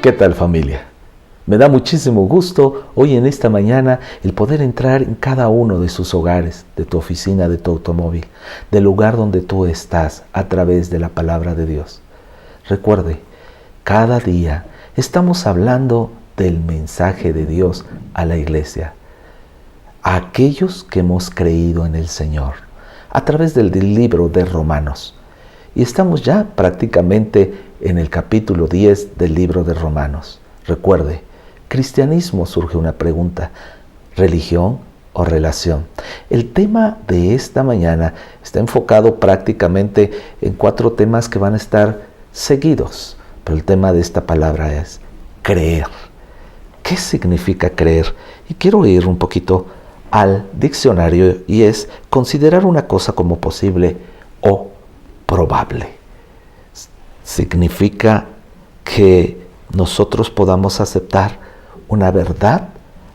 ¿Qué tal, familia? Me da muchísimo gusto hoy en esta mañana el poder entrar en cada uno de sus hogares, de tu oficina, de tu automóvil, del lugar donde tú estás a través de la palabra de Dios. Recuerde, cada día estamos hablando del mensaje de Dios a la iglesia, a aquellos que hemos creído en el Señor, a través del libro de Romanos. Y estamos ya prácticamente en el capítulo 10 del libro de Romanos. Recuerde, cristianismo, surge una pregunta: ¿religión o relación? El tema de esta mañana está enfocado prácticamente en 4 temas que van a estar seguidos. Pero el tema de esta palabra es creer. ¿Qué significa creer? Y quiero ir un poquito al diccionario, y es considerar una cosa como posible o probable. Significa que nosotros podamos aceptar una verdad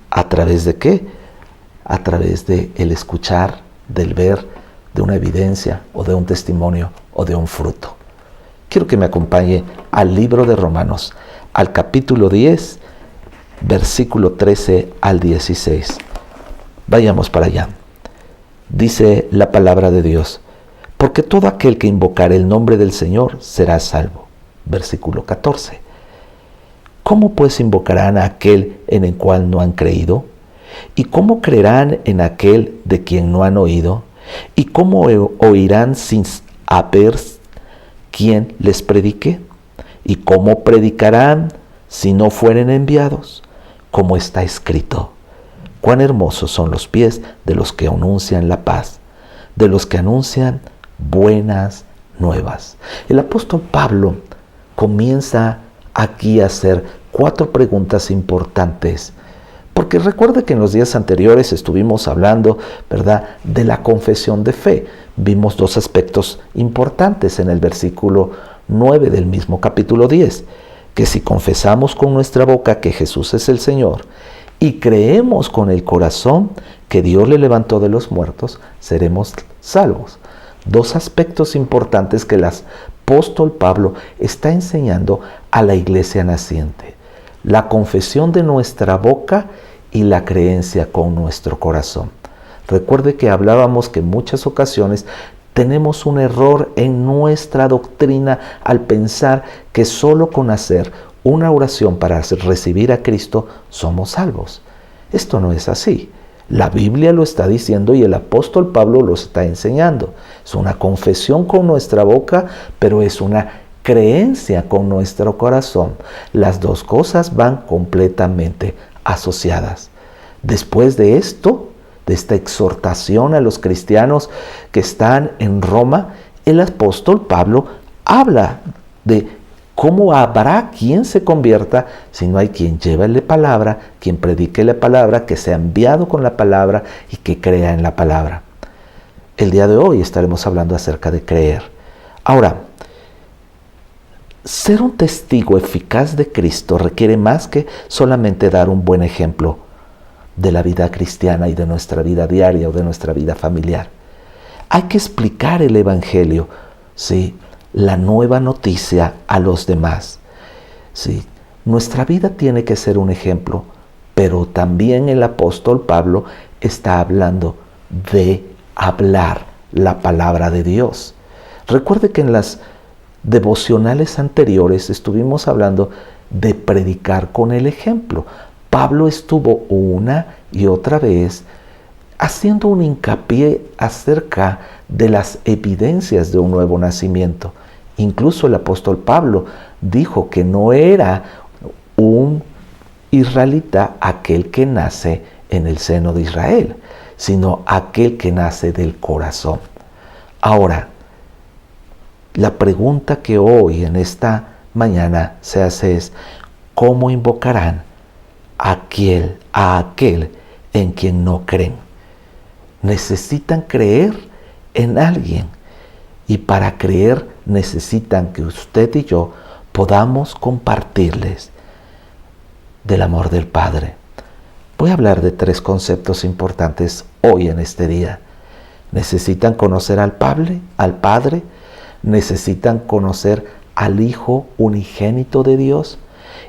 a través de ¿qué? A través de el escuchar, del ver, de una evidencia o de un testimonio o de un fruto. Quiero que me acompañe al libro de Romanos, al capítulo 10, versículo 13 al 16. Vayamos para allá. Dice la palabra de Dios: porque todo aquel que invocare el nombre del Señor será salvo. Versículo 14. ¿Cómo pues invocarán a aquel en el cual no han creído? ¿Y cómo creerán en aquel de quien no han oído? ¿Y cómo oirán sin haber quien les predique? ¿Y cómo predicarán si no fueren enviados? Como está escrito: cuán hermosos son los pies de los que anuncian la paz, de los que anuncian buenas nuevas. El apóstol Pablo comienza aquí a hacer 4 preguntas importantes, porque recuerde que en los días anteriores estuvimos hablando, ¿verdad?, de la confesión de fe. Vimos 2 aspectos importantes en el versículo 9 del mismo capítulo 10, que si confesamos con nuestra boca que Jesús es el Señor y creemos con el corazón que Dios le levantó de los muertos, seremos salvos. 2 aspectos importantes que el apóstol Pablo está enseñando a la iglesia naciente: la confesión de nuestra boca y la creencia con nuestro corazón. Recuerde que hablábamos que en muchas ocasiones tenemos un error en nuestra doctrina al pensar que solo con hacer una oración para recibir a Cristo somos salvos. Esto no es así. La Biblia lo está diciendo y el apóstol Pablo lo está enseñando. Es una confesión con nuestra boca, pero es una creencia con nuestro corazón. Las 2 cosas van completamente asociadas. Después de esto, de esta exhortación a los cristianos que están en Roma, el apóstol Pablo habla de ¿cómo habrá quien se convierta si no hay quien lleve la palabra, quien predique la palabra, que sea enviado con la palabra y que crea en la palabra? El día de hoy estaremos hablando acerca de creer. Ahora, ser un testigo eficaz de Cristo requiere más que solamente dar un buen ejemplo de la vida cristiana y de nuestra vida diaria o de nuestra vida familiar. Hay que explicar el Evangelio, ¿sí?, la nueva noticia a los demás. Sí, nuestra vida tiene que ser un ejemplo, pero también el apóstol Pablo está hablando de hablar la palabra de Dios. Recuerde que en las devocionales anteriores estuvimos hablando de predicar con el ejemplo. Pablo estuvo una y otra vez haciendo un hincapié acerca de las evidencias de un nuevo nacimiento. Incluso el apóstol Pablo dijo que no era un israelita aquel que nace en el seno de Israel, sino aquel que nace del corazón. Ahora, la pregunta que hoy en esta mañana se hace es: ¿cómo invocarán a aquel en quien no creen? Necesitan creer en alguien, y para creer necesitan que usted y yo podamos compartirles del amor del Padre. Voy a hablar de 3 conceptos importantes hoy en este día. Necesitan conocer al Padre, necesitan conocer al Hijo unigénito de Dios,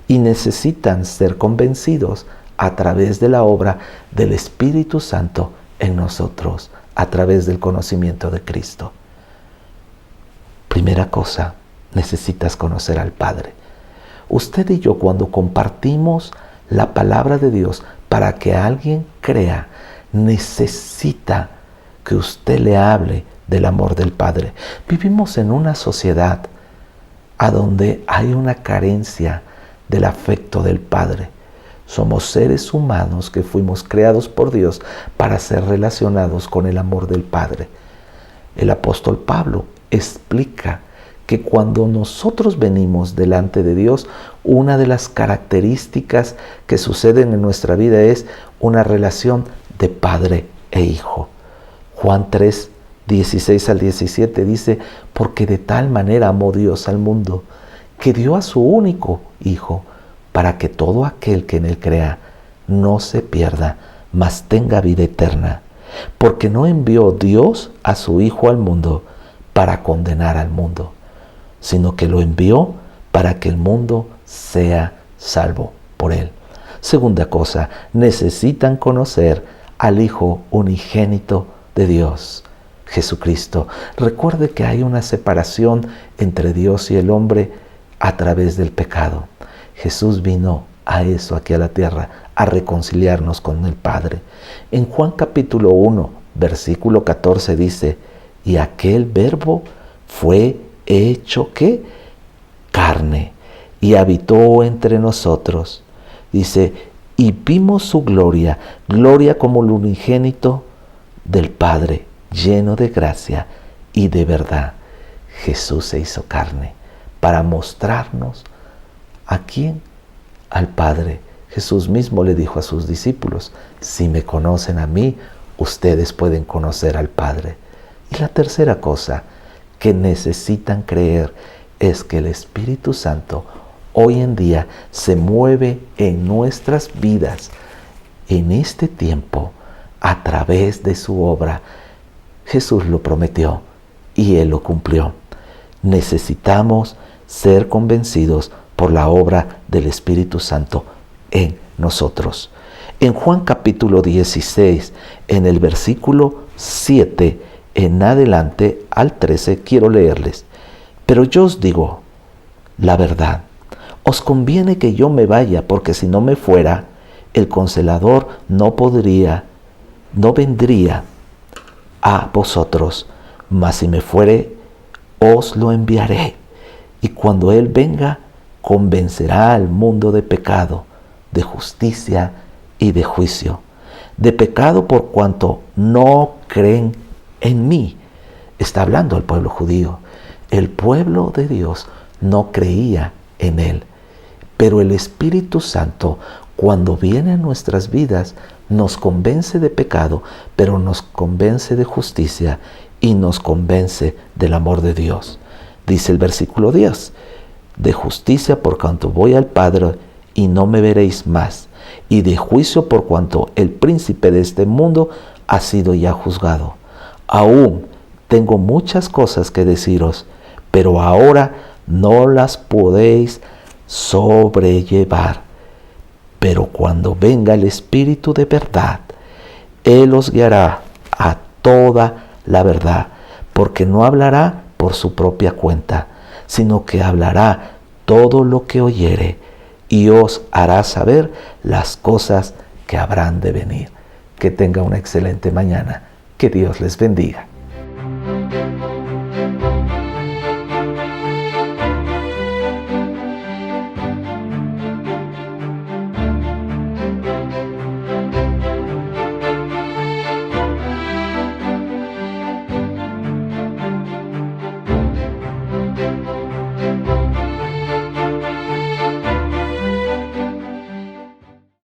y necesitan ser convencidos a través de la obra del Espíritu Santo en nosotros, a través del conocimiento de Cristo. Primera cosa, necesitas conocer al Padre. Usted y yo, cuando compartimos la palabra de Dios para que alguien crea, necesita que usted le hable del amor del Padre. Vivimos en una sociedad a donde hay una carencia del afecto del Padre. Somos seres humanos que fuimos creados por Dios para ser relacionados con el amor del Padre. El apóstol Pablo explica que cuando nosotros venimos delante de Dios, una de las características que suceden en nuestra vida es una relación de padre e hijo. Juan 3, 16 al 17 dice: porque de tal manera amó Dios al mundo, que dio a su único Hijo, para que todo aquel que en él crea no se pierda, mas tenga vida eterna. Porque no envió Dios a su Hijo al mundo para condenar al mundo, sino que lo envió para que el mundo sea salvo por él. Segunda cosa, necesitan conocer al Hijo unigénito de Dios, Jesucristo. Recuerde que hay una separación entre Dios y el hombre a través del pecado. Jesús vino a eso, aquí a la tierra, a reconciliarnos con el Padre. En Juan capítulo 1, versículo 14 dice: y aquel verbo fue hecho, ¿qué? Carne, y habitó entre nosotros. Dice: y vimos su gloria, gloria como el unigénito del Padre, lleno de gracia y de verdad. Jesús se hizo carne para mostrarnos ¿a quién? Al Padre. Jesús mismo le dijo a sus discípulos: si me conocen a mí, ustedes pueden conocer al Padre. Y la tercera cosa que necesitan creer es que el Espíritu Santo hoy en día se mueve en nuestras vidas en este tiempo a través de su obra. Jesús lo prometió y Él lo cumplió. Necesitamos ser convencidos por la obra del Espíritu Santo en nosotros. En Juan capítulo 16, en el versículo 7 en adelante al 13, quiero leerles: pero yo os digo la verdad, os conviene que yo me vaya, porque si no me fuera, el Consolador no vendría a vosotros, mas si me fuere, os lo enviaré. Y cuando Él venga, convencerá al mundo de pecado, de justicia y de juicio. De pecado por cuanto no creen en mí. Está hablando al pueblo judío. El pueblo de Dios no creía en Él. Pero el Espíritu Santo, cuando viene a nuestras vidas, nos convence de pecado, pero nos convence de justicia y nos convence del amor de Dios. Dice el versículo 10: de justicia por cuanto voy al Padre y no me veréis más, y de juicio por cuanto el príncipe de este mundo ha sido ya juzgado. Aún tengo muchas cosas que deciros, pero ahora no las podéis sobrellevar. Pero cuando venga el Espíritu de verdad, Él os guiará a toda la verdad, porque no hablará por su propia cuenta, sino que hablará todo lo que oyere y os hará saber las cosas que habrán de venir. Que tenga una excelente mañana. Que Dios les bendiga.